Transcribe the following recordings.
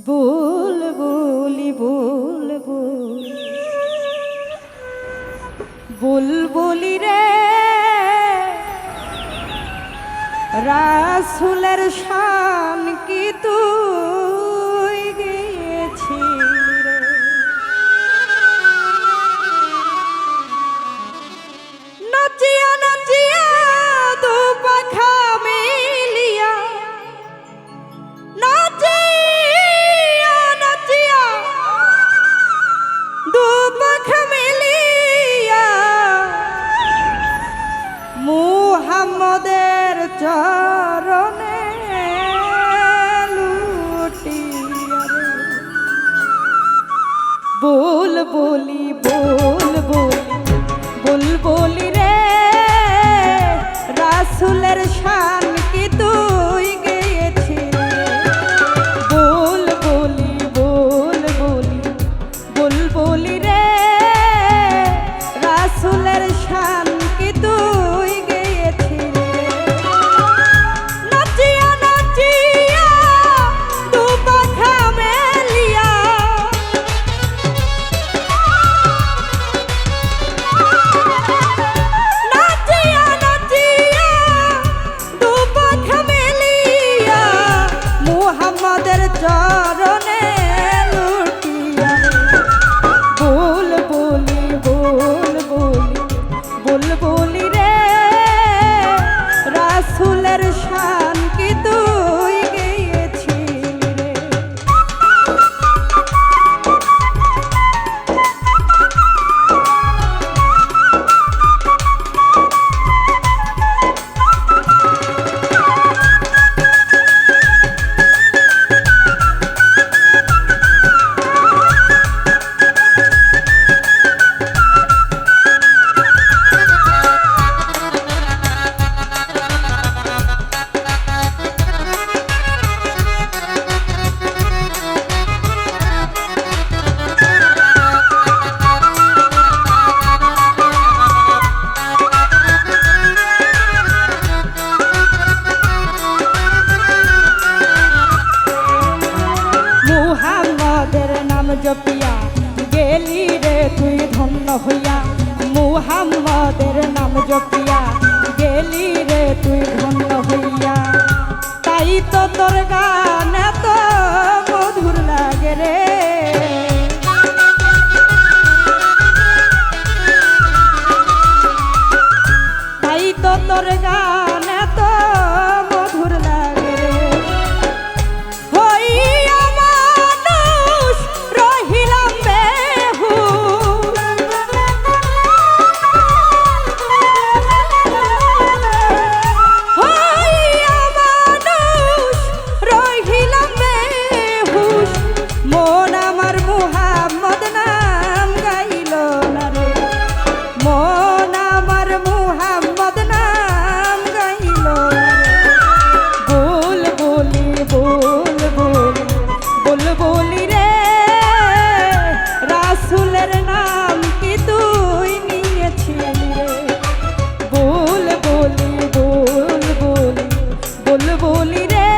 বুলবুলি বুলবুল বুলবুলি রে রাসূলের শান কি তুই গেয়েছিস রে নাচিয়া নাচিয়া দু পাখা মেলিয়া নাচিয়া নাচিয়া দু পাখা মেলিয়া মুহাম্মদের চরণে লুটিয়া রে বুলবুলি বুলবুলি বুলবুলি রে রাসূলের শান কি তুই গেয়েছিস বুলবুলি বুলবুলি বুলবুলি রে রাসূলের শান কি তুই গেয়েছিস নাচিয়া নাচিয়া দু পাখা মেলিয়া নাচিয়া নাচিয়া দু পাখা মেলিয়া মুহাম্মদের চরণে লুটিয়া বুলবুলি বুলবুলি বুলবুলি রে রাসূলের শান কি তুই গেয়েছিস রে মুহাম্মদের নাম জপিয়া গেলি রে তুই ধন্য হইয়া মুহাম্মদের নাম জপিয়া গেলি রে তুই ধন্য হইয়া তাই তো তোর গান এত মধুর লাগে রে তাই তো তোর গান এত মধুর লাগে রে হইয়া মানুষ রহিলাম বেহুশ হইয়া মানুষ রহিলাম বেহুশ মন আমার মুহাম্মদ নাম গাইল না রে মন আমার মুহাম্মদ নাম গাইল না রে বুলবুলি বুলবুলি বুলবুলি রে রাসূলের নাম কি তুই নিয়েছিস রে বুলবুলি বুলবুলি বুলবুলি রে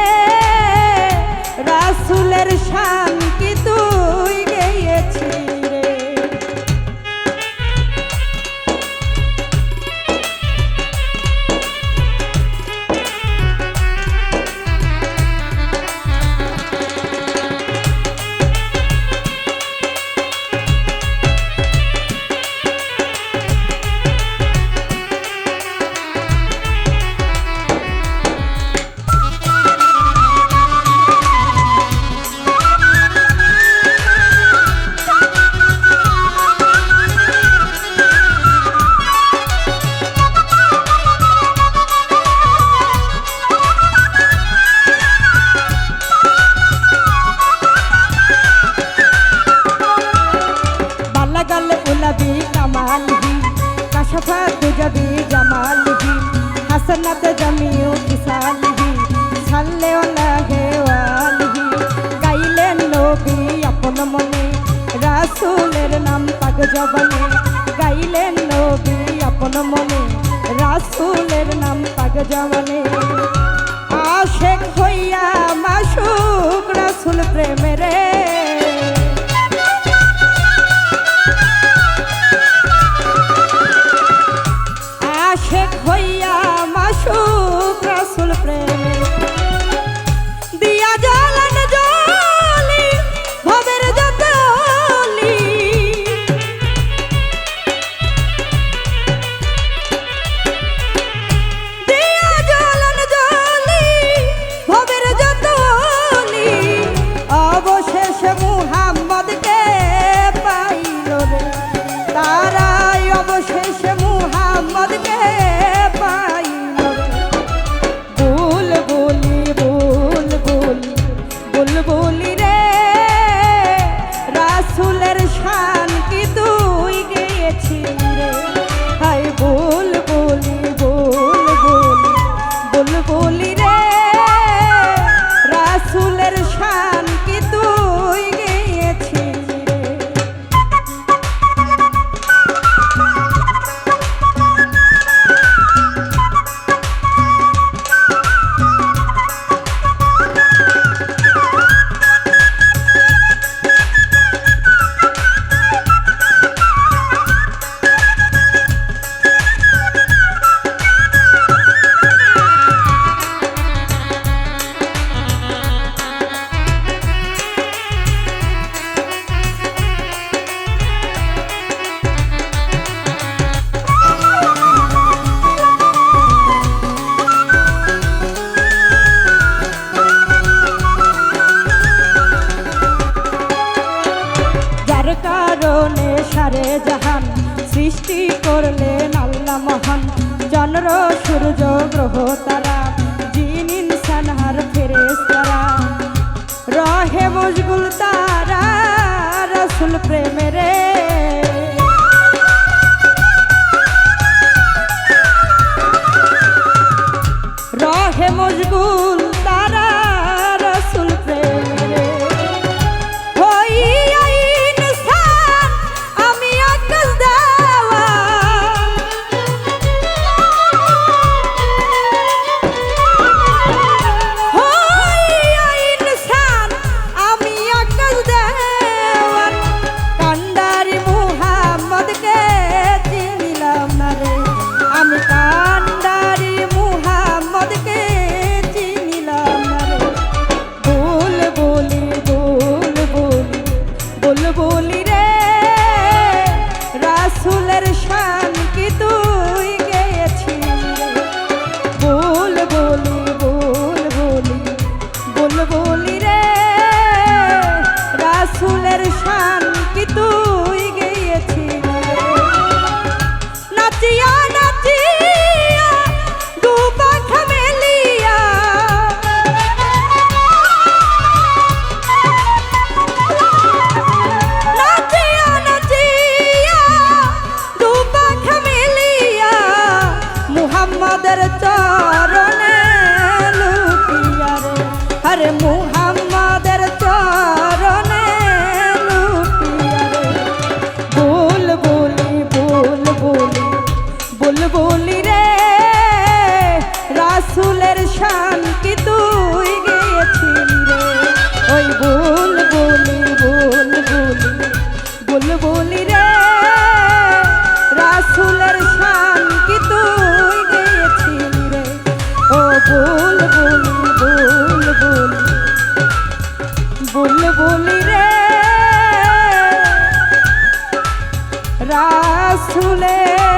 রাসূলের শান কি তুই গেয়েছিস রে বালাগাল উলাবি কামালহি কাশফাত দুজাবি জামালহি হাসনাত জামিউ কিসালহি সাল্লাল্লাহু আলাইহি গাইলেন নবী আপন মনে রাসূলের নাম পাক জবানে গাইলেন নবী আপন মনে রাসূলের নাম পাক জবানে আশেক হইয়া মাসুক রাসূল প্রেমেরে আশেক হইয়া মাসুক রাসূল প্রেমে দিয়া জ্বালান জ্বলি ভবের যত অলি দিয়া জ্বালান জ্বলি ভবের যত অলি অবশেষে মুহাম্মদকে পাইল রে তারাই অবশেষে মুহাম্মদকে পাইল রে বুলবুলি রে রাসূলের শান কি তুই গেয়েছিলি রে হায় বুলবুলি রে রাসূলের শান কি তুই গেয়েছিলি রে কারণে সারে জাহান সৃষ্টি করলেন আল্লাহ মহান চন্দ্র সূর্য গ্রহ তারা জিন ইনসান আর ফেরেশতারা রহে মশগুল তারা রাসূল প্রেমেরে রহে মশগুল তারা রাসূল প্রেমেরে বুলবুলি রে রাসূলের শান কি তুই গেয়েছিলি রে বুলবুলি রে রাসূলের শান কি তুই গেয়েছিলি রে নাচিয়া নাচিয়া দু পাখা মেলিয়া মুহাম্মদের চরণে লুটিয়া রে আরে মুহাম্মদের চরণে লুটিয়া রে বুলবুলি রে রাসূলের শান কি তুই গেয়েছিলি রে ওই বুলবুলি রে রাসূলের শান কি তুই গেয়েছিলি রে ও বুলবুলি রে রাসূলের